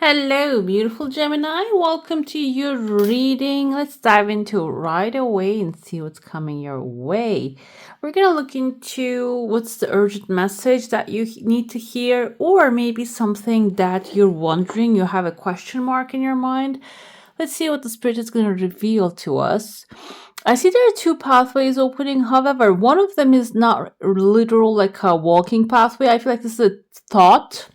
Hello, beautiful Gemini. Welcome to your reading. Let's dive into it right away and see what's coming your way. We're going to look into what's the urgent message that you need to hear, or maybe something that you're wondering, you have a question mark in your mind. Let's see what the Spirit is going to reveal to us. I see there are two pathways opening. However, one of them is not literal, like a walking pathway. I feel like this is a thought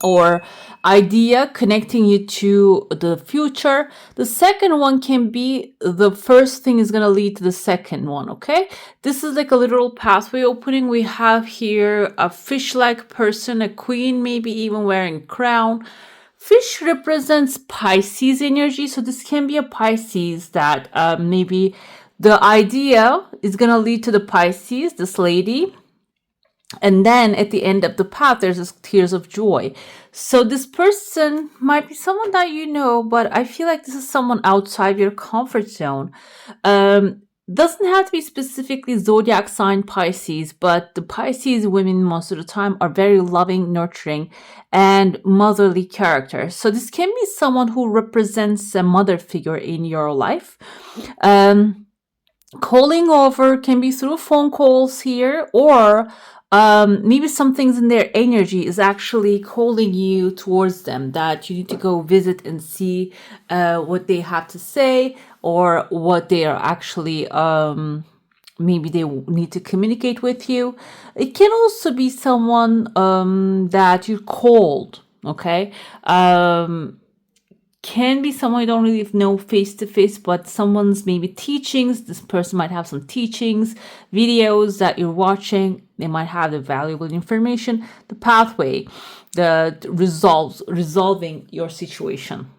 or idea connecting you to the future. The second one can be the first thing is going to lead to the second one. Okay, this is like a literal pathway opening. We have here a fish-like person, a queen, maybe even wearing a crown. Fish represents Pisces energy, so this can be a Pisces that maybe the idea is going to lead to the Pisces, this lady. And then at the end of the path, there's this tears of joy. So this person might be someone that you know, but I feel like this is someone outside your comfort zone. Doesn't have to be specifically zodiac sign Pisces, but the Pisces women most of the time are very loving, nurturing, and motherly characters. So this can be someone who represents a mother figure in your life. Calling over can be through phone calls here, or maybe some things in their energy is actually calling you towards them, that you need to go visit and see what they have to say, or what they are actually maybe they need to communicate with you. It can also be someone that you called, okay? Can be someone you don't really know face to face, but someone's maybe teachings. This person might have some teachings, videos that you're watching. They might have the valuable information, the pathway, the resolving your situation.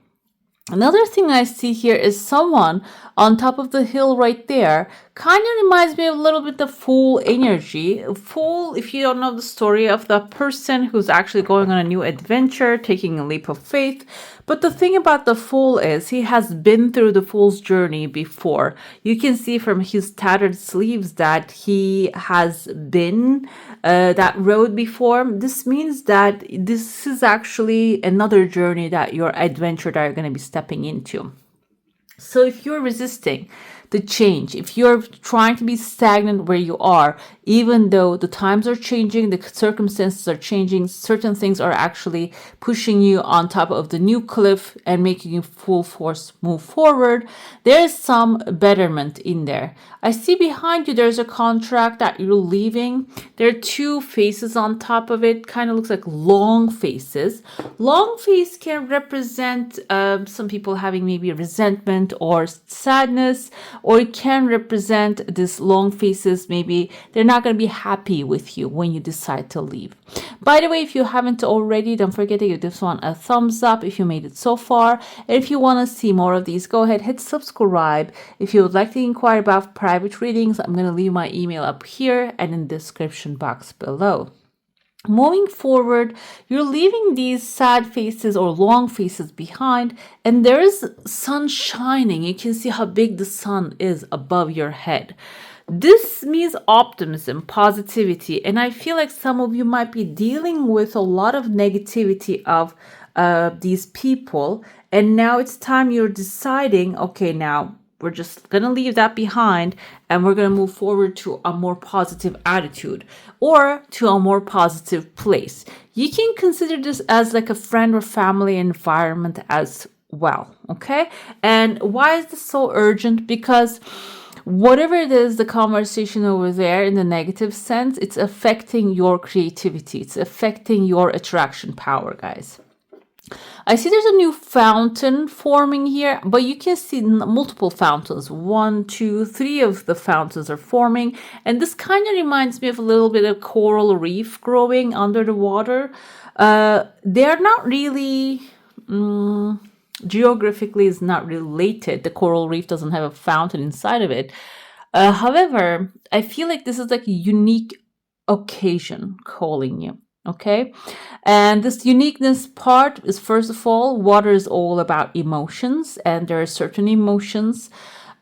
Another thing I see here is someone on top of the hill right there. Kind of reminds me of a little bit of Fool energy. Fool, if you don't know the story of the person who's actually going on a new adventure, taking a leap of faith. But the thing about the Fool is he has been through the Fool's journey before. You can see from his tattered sleeves that he has been that road before. This means that this is actually another journey that your adventure that you're going to be stepping into. So if you're resisting the change, if you're trying to be stagnant where you are, even though the times are changing, the circumstances are changing, certain things are actually pushing you on top of the new cliff and making you full force move forward, there is some betterment in there. I see behind you there's a contract that you're leaving. There are two faces on top of it, kind of looks like long faces. Long face can represent some people having maybe resentment or sadness, or it can represent this long faces, maybe they're not going to be happy with you when you decide to leave. By the way, if you haven't already, don't forget to give this one a thumbs up if you made it so far. And if you want to see more of these, go ahead, hit subscribe. If you would like to inquire about private readings, I'm going to leave my email up here and in the description box below. Moving forward, you're leaving these sad faces or long faces behind, and there is sun shining. You can see how big the sun is above your head. This means optimism, positivity, and I feel like some of you might be dealing with a lot of negativity of these people, and now it's time you're deciding, okay, now we're just going to leave that behind and we're going to move forward to a more positive attitude or to a more positive place. You can consider this as like a friend or family environment as well, okay? And why is this so urgent? Because whatever it is, the conversation over there in the negative sense, it's affecting your creativity. It's affecting your attraction power, guys. I see there's a new fountain forming here, but you can see multiple fountains. 1, 2, 3 of the fountains are forming. And this kind of reminds me of a little bit of coral reef growing under the water. They're not really, geographically is not related. The coral reef doesn't have a fountain inside of it. However, I feel like this is like a unique occasion calling you. Okay, and this uniqueness part is, first of all, water is all about emotions, and there are certain emotions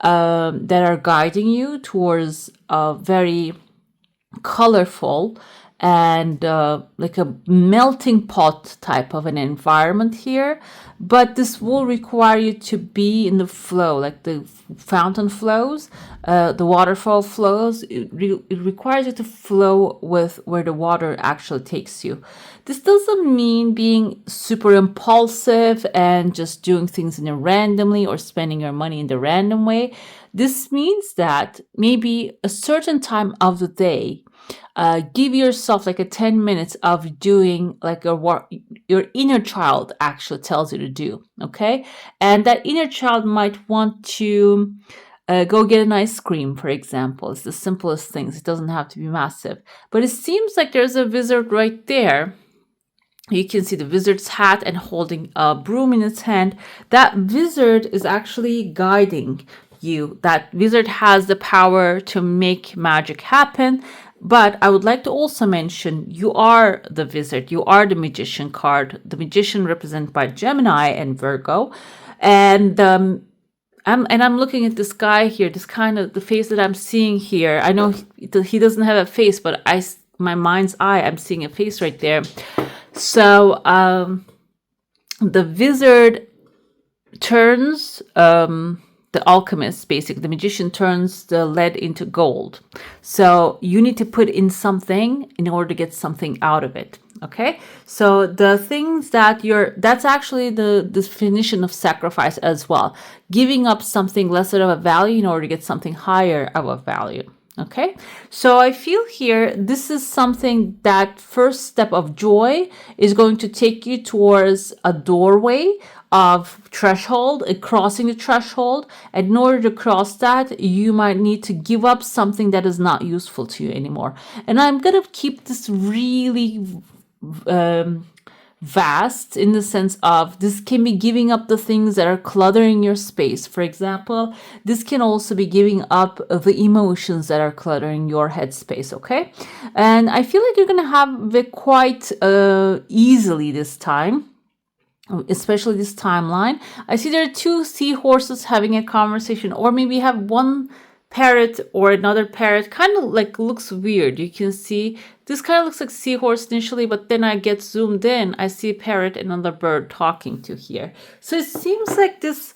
that are guiding you towards a very colorful and like a melting pot type of an environment here. But this will require you to be in the flow, like the fountain flows, the waterfall flows. It requires you to flow with where the water actually takes you. This doesn't mean being super impulsive and just doing things in a randomly or spending your money in the random way. This means that maybe a certain time of the day, give yourself like a 10 minutes of doing like your inner child actually tells you to do. Okay. And that inner child might want to go get an ice cream, for example. It's the simplest things. It doesn't have to be massive. But it seems like there's a wizard right there. You can see the wizard's hat and holding a broom in its hand. That wizard is actually guiding you. That wizard has the power to make magic happen. But I would like to also mention you are the wizard. You are the magician card. The magician represented by Gemini and Virgo. And I'm looking at this guy here, this kind of the face that I'm seeing here. I know he doesn't have a face, but my mind's eye, I'm seeing a face right there. So the wizard turns the alchemist, basically the magician turns the lead into gold. So you need to put in something in order to get something out of it. Okay, so the things that's actually the definition of sacrifice as well. Giving up something lesser of a value in order to get something higher of a value. Okay, so I feel here this is something that first step of joy is going to take you towards a doorway of threshold, crossing the threshold. And in order to cross that, you might need to give up something that is not useful to you anymore. And I'm going to keep this really vast in the sense of this can be giving up the things that are cluttering your space. For example, this can also be giving up the emotions that are cluttering your headspace. Okay, and I feel like you're gonna have it quite easily this time, especially this timeline. I see there are two seahorses having a conversation, or maybe have one parrot or another parrot. Kind of like looks weird. You can see this kind of looks like seahorse initially, but then I get zoomed in, I see a parrot and another bird talking to here. So it seems like this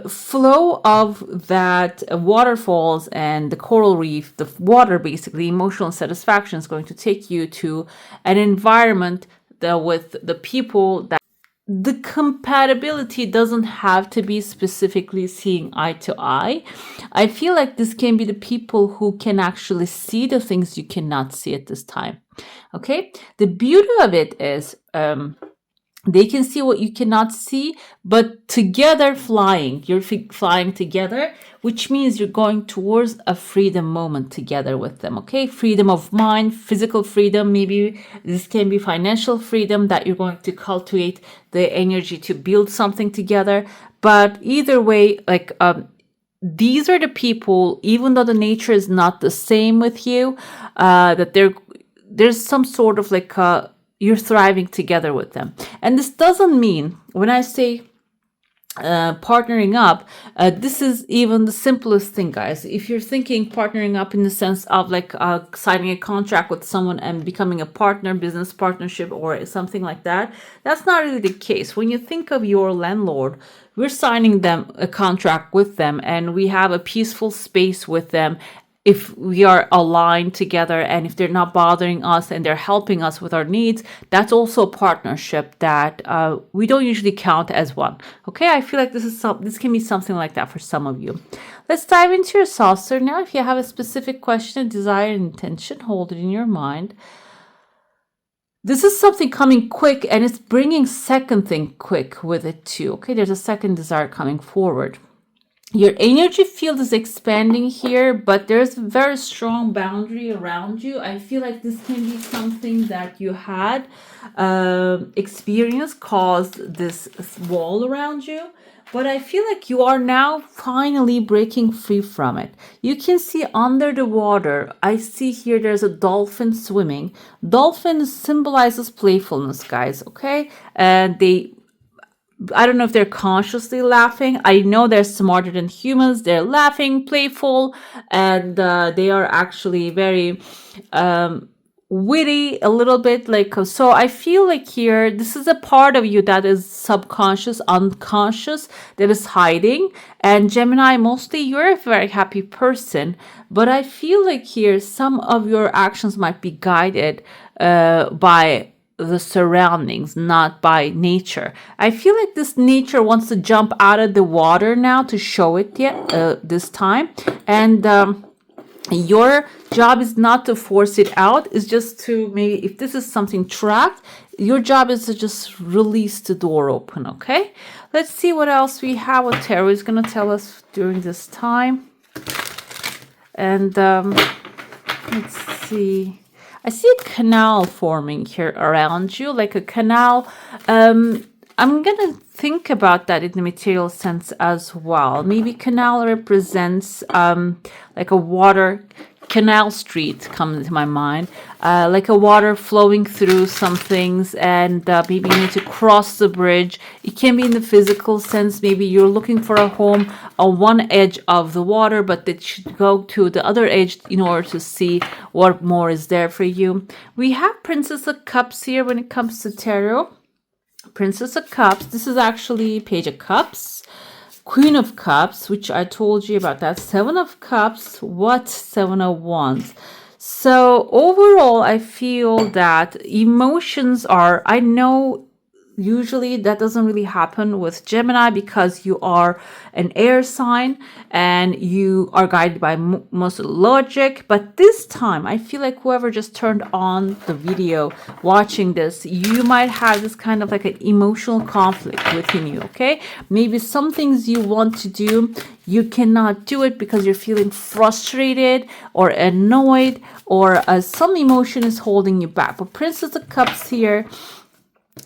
flow of that waterfalls and the coral reef, the water, basically emotional satisfaction, is going to take you to an environment with the people that the compatibility doesn't have to be specifically seeing eye to eye. I feel like this can be the people who can actually see the things you cannot see at this time. Okay, the beauty of it is they can see what you cannot see, but together flying, you're flying together, which means you're going towards a freedom moment together with them. Okay, freedom of mind, physical freedom, maybe this can be financial freedom that you're going to cultivate the energy to build something together. But either way, like these are the people, even though the nature is not the same with you, that there's some sort of like you're thriving together with them. And this doesn't mean, when I say partnering up, this is even the simplest thing, guys. If you're thinking partnering up in the sense of like signing a contract with someone and becoming a partner, business partnership or something like that, that's not really the case. When you think of your landlord, we're signing them a contract with them and we have a peaceful space with them. If we are aligned together and if they're not bothering us and they're helping us with our needs, that's also a partnership that we don't usually count as one. Okay, I feel like this can be something like that for some of you. Let's dive into your saucer now. If you have a specific question, desire, and intention, hold it in your mind. This is something coming quick and it's bringing second thing quick with it too. Okay, there's a second desire coming forward. Your energy field is expanding here, but there's a very strong boundary around you. I feel like this can be something that you had experience caused this wall around you. But I feel like you are now finally breaking free from it. You can see under the water, I see here there's a dolphin swimming. Dolphin symbolizes playfulness, guys, okay? And I don't know if they're consciously laughing. I know they're smarter than humans. They're laughing, playful, and they are actually very witty a little bit, like, so I feel like here this is a part of you that is subconscious, unconscious, that is hiding. And Gemini, mostly you're a very happy person, but I feel like here some of your actions might be guided by the surroundings, not by nature. I feel like this nature wants to jump out of the water now to show it this time. And your job is not to force it out. It's just to, maybe if this is something trapped, your job is to just release the door open. Okay, let's see what else we have, what tarot is going to tell us during this time. And let's see, I see a canal forming here around you, like a canal. I'm gonna think about that in the material sense as well. Maybe canal represents like a water, canal street comes to my mind, like a water flowing through some things, and maybe you need to cross the bridge. It can be in the physical sense. Maybe you're looking for a home on one edge of the water, but that should go to the other edge in order to see what more is there for you. We have Princess of Cups here when it comes to tarot. Princess of Cups. This is actually Page of Cups. Queen of Cups, which I told you about that. Seven of Cups. What? Seven of Wands. So overall, I feel that emotions are, I know usually that doesn't really happen with Gemini because you are an air sign and you are guided by most logic. But this time, I feel like whoever just turned on the video watching this, you might have this kind of like an emotional conflict within you, okay? Maybe some things you want to do, you cannot do it because you're feeling frustrated or annoyed, or some emotion is holding you back. But Princess of Cups here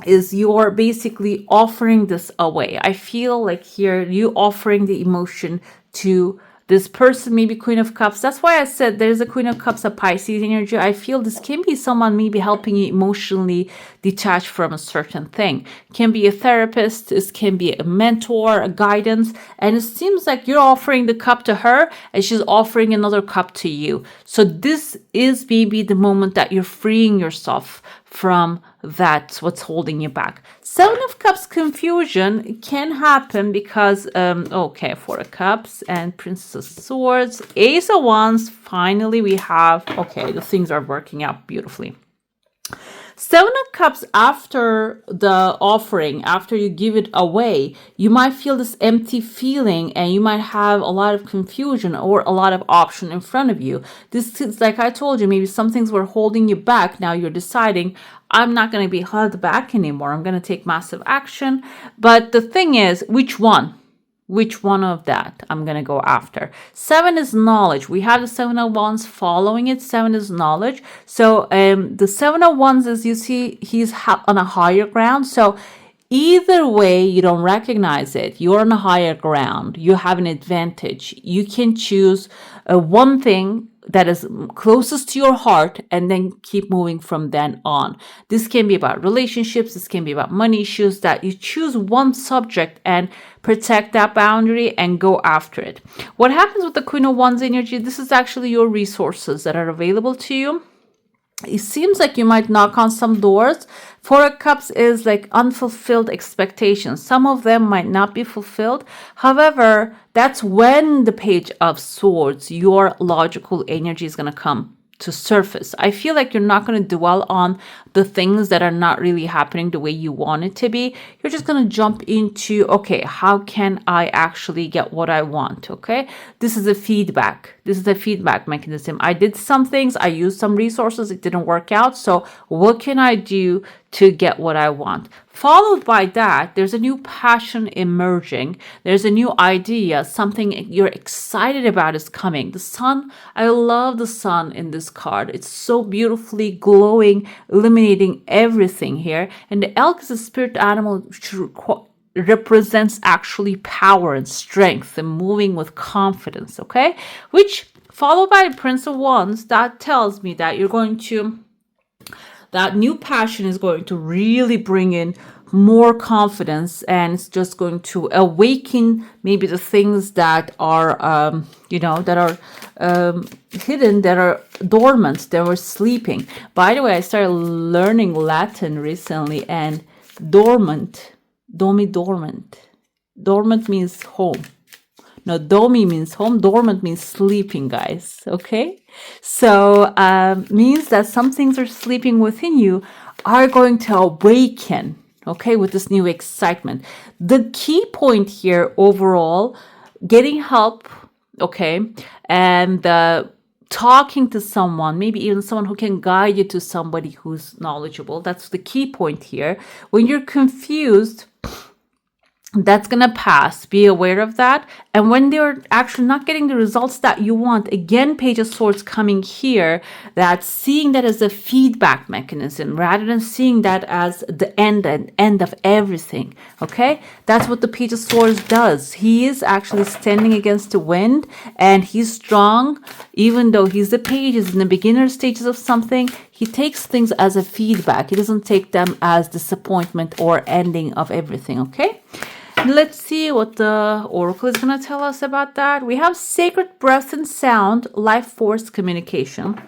is you're basically offering this away. I feel like here you offering the emotion to this person, maybe Queen of Cups. That's why I said there's a Queen of Cups, a Pisces energy. I feel this can be someone maybe helping you emotionally detach from a certain thing. Can be a therapist, this can be a mentor, a guidance, and it seems like you're offering the cup to her and she's offering another cup to you. So this is maybe the moment that you're freeing yourself from that's what's holding you back. Seven of Cups confusion can happen because, okay, Four of Cups and Princess of Swords, Ace of Wands. Finally, we have, okay, the things are working out beautifully. Seven of Cups, after the offering, after you give it away, you might feel this empty feeling and you might have a lot of confusion or a lot of option in front of you. This is, like I told you, maybe some things were holding you back. Now you're deciding, I'm not going to be held back anymore. I'm going to take massive action. But the thing is, which one? Which one of that I'm going to go after? Seven is knowledge. We have the Seven of Wands following it. Seven is knowledge. So the Seven of Wands, as you see, he's on a higher ground. So either way, you don't recognize it. You're on a higher ground. You have an advantage. You can choose one thing that is closest to your heart and then keep moving from then on. This can be about relationships. This can be about money issues, that you choose one subject and protect that boundary and go after it. What happens with the Queen of Wands energy? This is actually your resources that are available to you. It seems like you might knock on some doors. Four of Cups is like unfulfilled expectations. Some of them might not be fulfilled. However, that's when the Page of Swords, your logical energy, is going to come to surface. I feel like you're not going to dwell on the things that are not really happening the way you want it to be. You're just going to jump into, okay, how can I actually get what I want? Okay, this is a feedback. This is a feedback mechanism. I did some things, I used some resources, it didn't work out. So what can I do to get what I want? Followed by that, there's a new passion emerging. There's a new idea, something you're excited about is coming. The sun, I love the sun in this card. It's so beautifully glowing, illuminating everything here. And the elk is a spirit animal which represents actually power and strength and moving with confidence, okay? Which, followed by the Prince of Wands, that tells me that you're going to, that new passion is going to really bring in more confidence, and it's just going to awaken maybe the things that are, that are hidden, that are dormant, that were sleeping. By the way, I started learning Latin recently, and dormant, dormant means home. No, domi means home, dormant means sleeping, guys. Okay? So, means that some things are sleeping within you are going to awaken, okay, with this new excitement. The key point here overall, getting help, okay, and talking to someone, maybe even someone who can guide you to somebody who's knowledgeable. That's the key point here. When you're confused, that's going to pass. Be aware of that. And when they're actually not getting the results that you want, again, Page of Swords coming here, that seeing that as a feedback mechanism rather than seeing that as the end of everything. Okay? That's what the Page of Swords does. He is actually standing against the wind, and he's strong. Even though he's the page, is in the beginner stages of something, he takes things as a feedback. He doesn't take them as disappointment or ending of everything. Okay? Let's see what the oracle is going to tell us about that. We have sacred breath and sound, life force communication.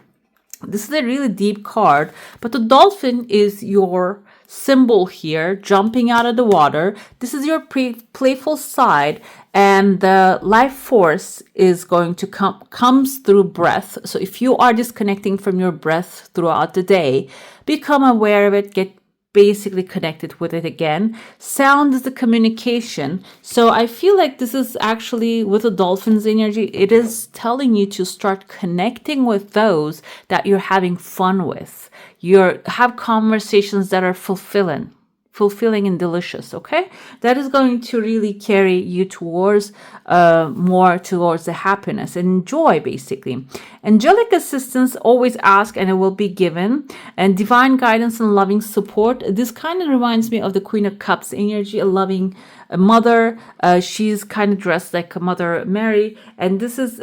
This is a really deep card, but the dolphin is your symbol here, jumping out of the water. This is your playful side, and the life force is going to comes through breath. So if you are disconnecting from your breath throughout the day, become aware of it, get basically connected with it again. Sound is the communication. So I feel like this is actually with the dolphin's energy, it is telling you to start connecting with those that you're having fun with. Have conversations that are fulfilling and delicious. Okay, that is going to really carry you towards more towards the happiness and joy. Basically, angelic assistance, always ask and it will be given, and divine guidance and loving support. This kind of reminds me of the Queen of Cups energy, a loving mother. She's kind of dressed like a Mother Mary, and this is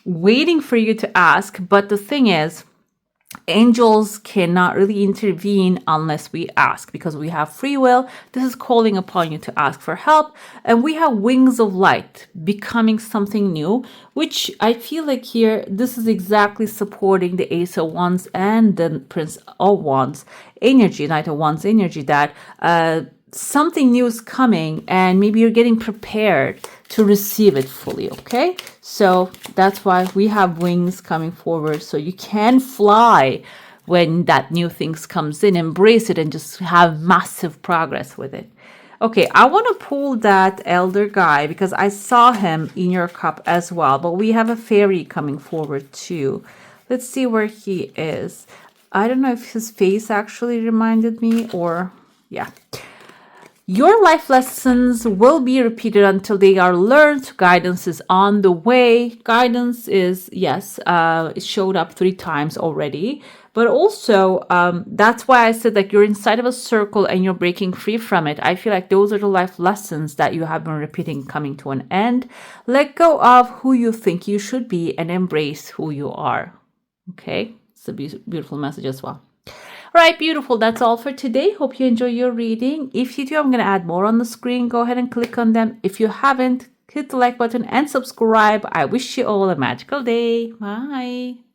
waiting for you to ask. But the thing is, angels cannot really intervene unless we ask, because we have free will. This is calling upon you to ask for help. And we have wings of light, becoming something new, which I feel like here, this is exactly supporting the Ace of Wands and the Prince of Wands energy, Knight of Wands energy, that something new is coming and maybe you're getting prepared to receive it fully. Okay, so that's why we have wings coming forward, so you can fly when that new things comes in. Embrace it and just have massive progress with it. Okay, I want to pull that elder guy because I saw him in your cup as well, but we have a fairy coming forward too. Let's see where he is. I don't know if his face actually reminded me, or yeah. Your life lessons will be repeated until they are learned. Guidance is on the way. Guidance is, yes, it showed up 3 times already. But also, that's why I said like you're inside of a circle and you're breaking free from it. I feel like those are the life lessons that you have been repeating coming to an end. Let go of who you think you should be and embrace who you are. Okay, it's a beautiful message as well. All right, beautiful. That's all for today. Hope you enjoy your reading. If you do, I'm going to add more on the screen. Go ahead and click on them. If you haven't, hit the like button and subscribe. I wish you all a magical day. Bye.